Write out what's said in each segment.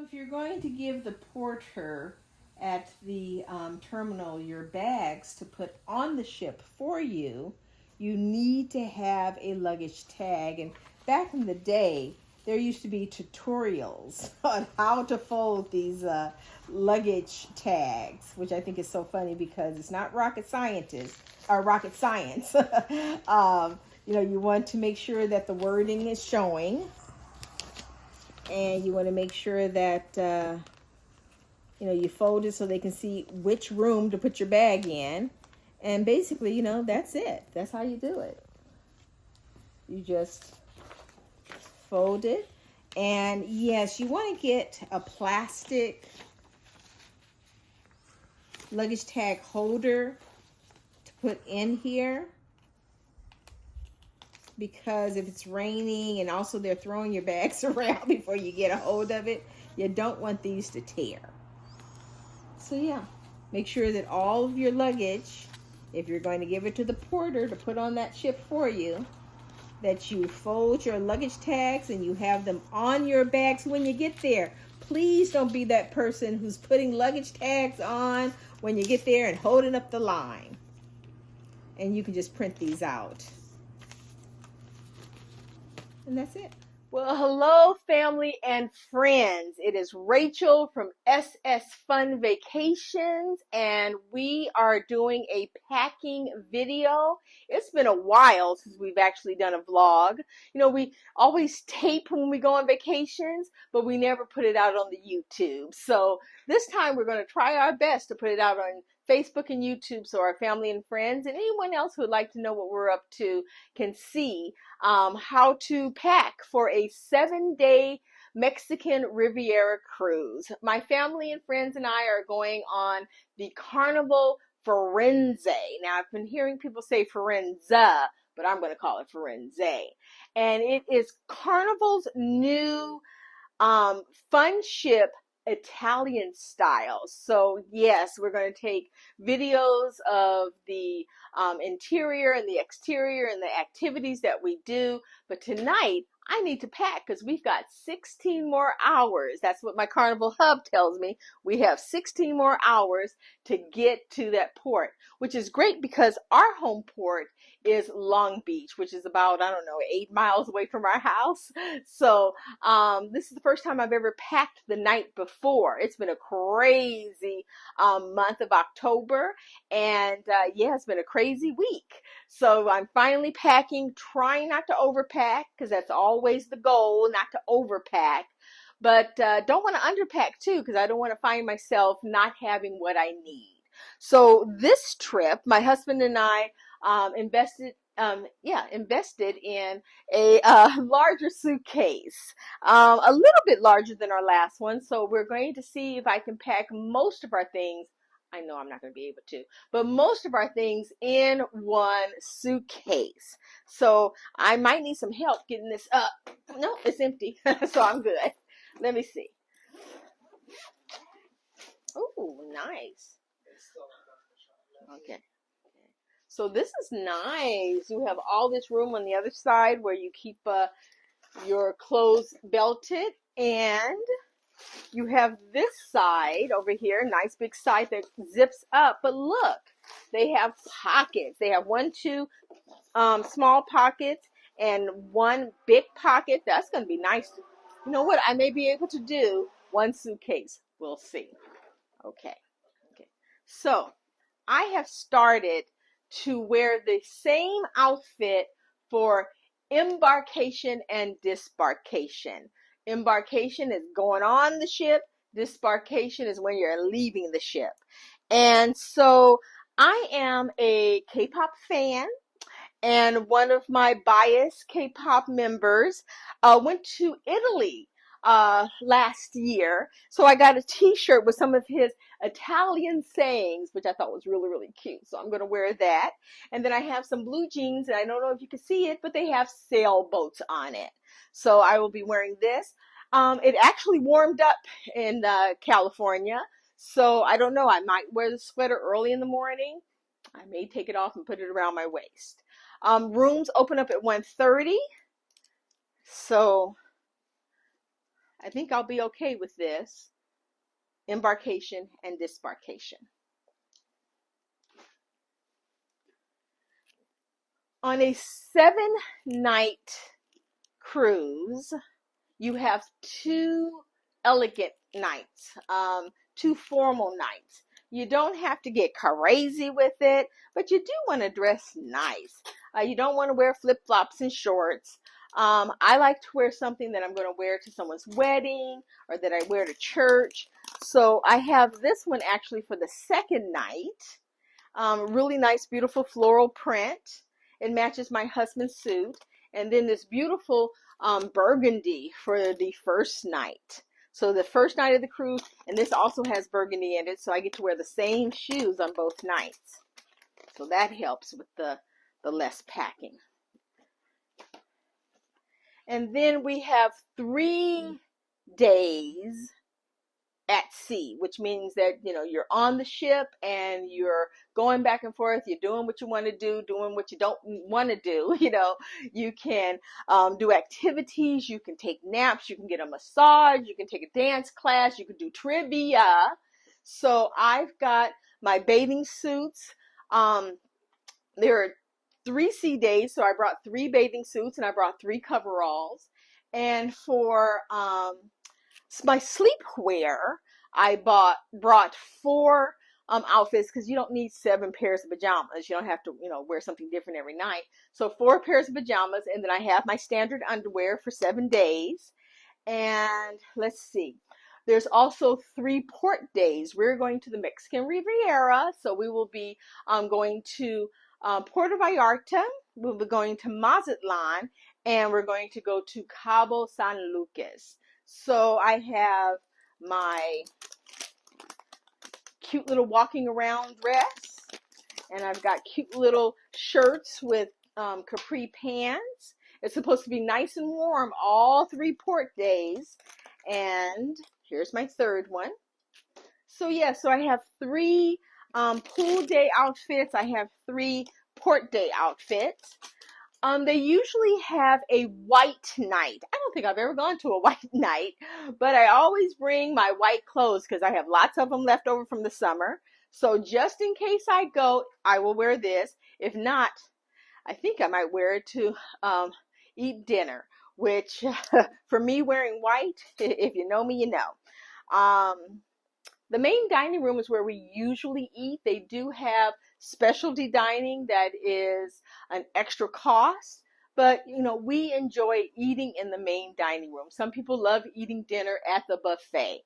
if you're going to give the porter at the terminal your bags to put on the ship for you, you need to have a luggage tag. And back in the day, there used to be tutorials on how to fold these luggage tags, which I think is so funny because it's not rocket scientists or rocket science. You want to make sure that the wording is showing, and you want to make sure that you fold it so they can see which room to put your bag in. And basically, that's it. That's how you do it. You just fold it. And yes, you want to get a plastic luggage tag holder to put in here, because if it's raining and also they're throwing your bags around before you get a hold of it, you don't want these to tear. So yeah, make sure that all of your luggage, if you're going to give it to the porter to put on that ship for you, that you fold your luggage tags and you have them on your bags when you get there. Please don't be that person who's putting luggage tags on when you get there and holding up the line. And you can just print these out. And that's it. Well, hello, family and friends. It is Rachel from SS Fun Vacations, and we are doing a packing video. It's been a while since we've actually done a vlog. We always tape when we go on vacations, but we never put it out on the YouTube. So this time we're going to try our best to put it out on Facebook and YouTube so our family and friends and anyone else who would like to know what we're up to can see how to pack for a 7-day Mexican Riviera cruise. My family and friends and I are going on the Carnival Firenze. Now, I've been hearing people say Firenze, but I'm going to call it Firenze. And it is Carnival's new fun ship, Italian style. So yes, we're going to take videos of the interior and the exterior and the activities that we do. But tonight I need to pack because we've got 16 more hours. That's what my Carnival hub tells me. We have 16 more hours to get to that port, which is great because our home port is Long Beach, which is about, 8 miles away from our house. So this is the first time I've ever packed the night before. It's been a crazy month of October, and it's been a crazy week. So I'm finally packing, trying not to overpack, because that's always the goal, not to overpack. But don't want to underpack too, because I don't want to find myself not having what I need. So this trip, my husband and I invested in a larger suitcase, a little bit larger than our last one. So we're going to see if I can pack most of our things. I know I'm not going to be able to, but most of our things in one suitcase. So I might need some help getting this up. No, it's empty, so I'm good. Let me see. Oh, nice. Okay. So this is nice. You have all this room on the other side where you keep your clothes belted, and you have this side over here, nice big side that zips up. But look, they have pockets. They have two small pockets and one big pocket. That's going to be nice. You know what? I may be able to do one suitcase. We'll see. Okay. So I have started to wear the same outfit for embarkation and disembarkation. Embarkation is going on the ship. Disembarkation is when you're leaving the ship. And so I am a K-pop fan, and one of my biased K-pop members went to Italy last year. So I got a t-shirt with some of his Italian sayings, which I thought was really, really cute. So I'm going to wear that. And then I have some blue jeans, and I don't know if you can see it, but they have sailboats on it. So I will be wearing this. It actually warmed up in California. So I don't know. I might wear the sweater early in the morning. I may take it off and put it around my waist. Rooms open up at 1:30. So I think I'll be okay with this. Embarkation and disembarkation. On a 7-night cruise, you have 2 elegant nights, 2 formal nights. You don't have to get crazy with it, but you do want to dress nice. You don't want to wear flip-flops and shorts. I like to wear something that I'm going to wear to someone's wedding or that I wear to church. So I have this one actually for the 2nd night. Really nice, beautiful floral print. It matches my husband's suit. And then this beautiful burgundy for the 1st night. So the 1st night of the cruise, and this also has burgundy in it, so I get to wear the same shoes on both nights. So that helps with the less packing. And then we have 3 days at sea, which means that, you know, you're on the ship and you're going back and forth, you're doing what you want to do, doing what you don't want to do. You know, you can do activities, you can take naps, you can get a massage, you can take a dance class, you can do trivia. So I've got my bathing suits. There are 3 sea days, so I brought 3 bathing suits and I brought 3 coveralls. And for my sleepwear, I brought 4 outfits, because you don't need 7 pairs of pajamas. You don't have to, you know, wear something different every night. So 4 pairs of pajamas, and then I have my standard underwear for 7 days. And let's see. There's also 3 port days. We're going to the Mexican Riviera, so we will be going to Puerto Vallarta. We'll be going to Mazatlan, and we're going to go to Cabo San Lucas. So I have my cute little walking around dress, and I've got cute little shirts with capri pants. It's supposed to be nice and warm all 3 port days. And here's my 3rd one. So yeah, so I have 3 pool day outfits. I have 3 port day outfits. They usually have a white night. I don't think I've ever gone to a white night, but I always bring my white clothes because I have lots of them left over from the summer. So just in case I go, I will wear this. If not, I think I might wear it to eat dinner, which for me, wearing white, if you know me, you know. The main dining room is where we usually eat. They do have specialty dining that is an extra cost, but you know, we enjoy eating in the main dining room. Some people love eating dinner at the buffet.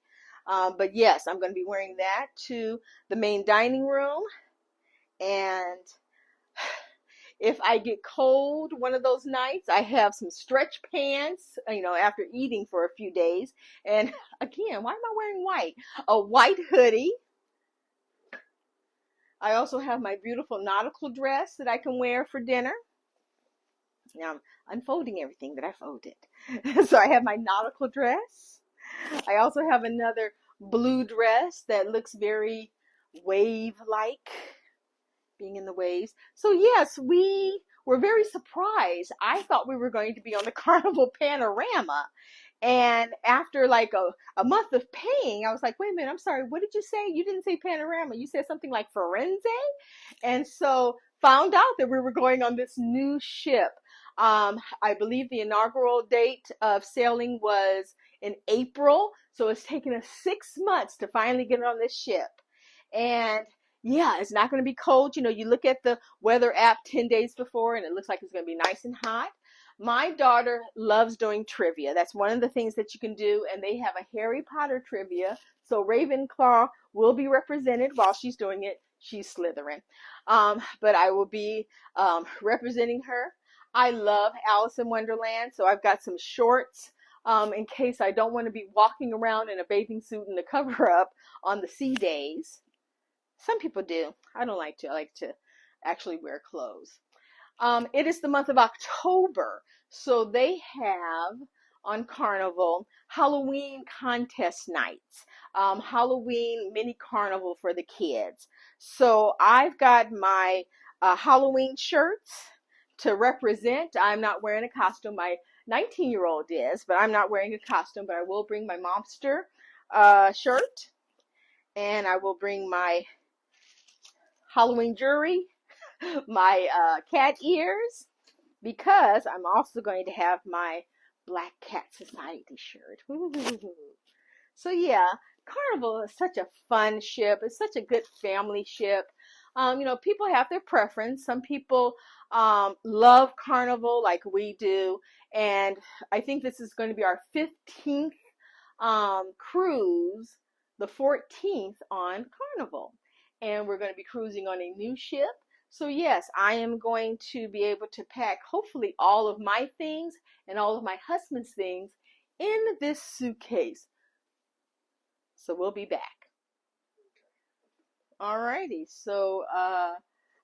But yes, I'm going to be wearing that to the main dining room. And if I get cold one of those nights, I have some stretch pants, you know, after eating for a few days. And again, why am I wearing white? A white hoodie. I also have my beautiful nautical dress that I can wear for dinner. Now I'm unfolding everything that I folded. So I have my nautical dress. I also have another blue dress that looks very wave-like, being in the waves. So yes, we were very surprised. I thought we were going to be on the Carnival Panorama. And after like a month of paying, I was like, wait a minute, I'm sorry, what did you say? You didn't say Panorama. You said something like Firenze? And so found out that we were going on this new ship. I believe the inaugural date of sailing was in April. So it's taken us 6 months to finally get on this ship. And yeah, it's not going to be cold. You know, you look at the weather app 10 days before and it looks like it's going to be nice and hot. My daughter loves doing trivia. That's one of the things that you can do. And they have a Harry Potter trivia. So Ravenclaw will be represented while she's doing it. She's Slytherin. But I will be representing her. I love Alice in Wonderland. So I've got some shorts in case I don't want to be walking around in a bathing suit and a cover up on the sea days. Some people do. I don't like to. I like to actually wear clothes. It is the month of October, so they have on Carnival Halloween contest nights, Halloween mini carnival for the kids. So I've got my Halloween shirts to represent. I'm not wearing a costume. My 19-year-old is, but I'm not wearing a costume, but I will bring my Momster shirt, and I will bring my Halloween jewelry, my cat ears, because I'm also going to have my Black Cat Society shirt. Ooh. So yeah, Carnival is such a fun ship. It's such a good family ship. You know, people have their preference. Some people love Carnival like we do, and I think this is going to be our 15th cruise, the 14th on Carnival, and we're going to be cruising on a new ship. So yes, I am going to be able to pack hopefully all of my things and all of my husband's things in this suitcase. So we'll be back. Alrighty, so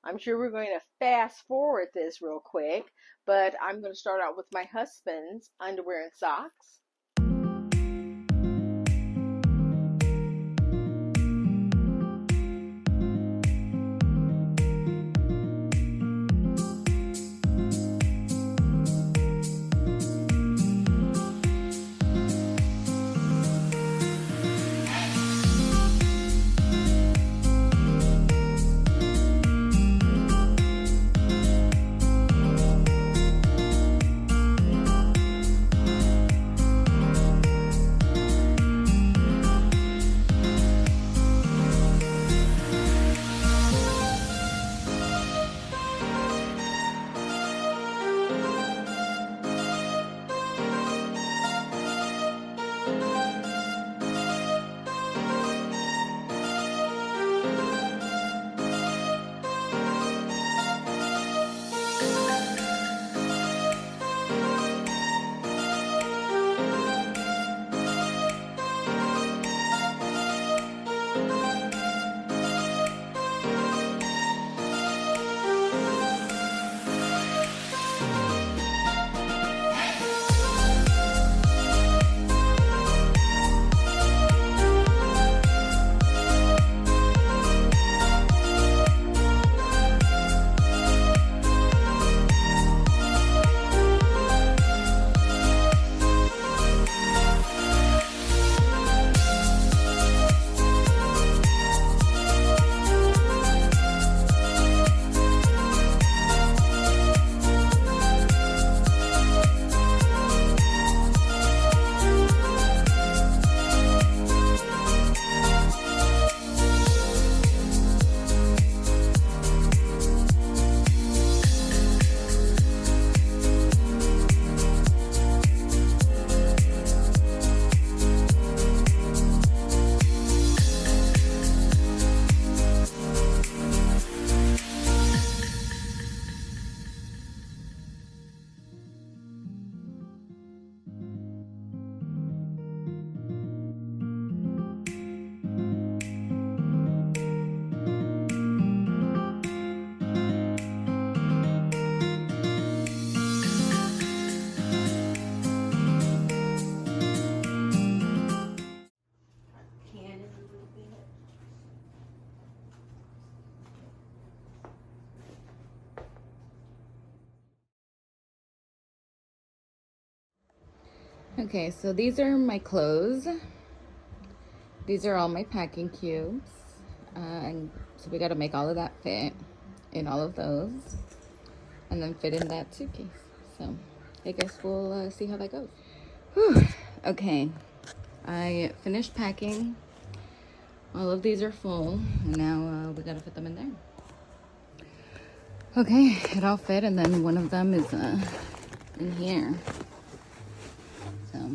I'm sure we're going to fast forward this real quick, but I'm going to start out with my husband's underwear and socks. Okay, so these are my clothes. These are all my packing cubes. And so we got to make all of that fit in all of those and then fit in that suitcase. So I guess we'll see how that goes. Whew. Okay, I finished packing. All of these are full, and now we got to fit them in there. Okay, it all fit, and then one of them is in here. So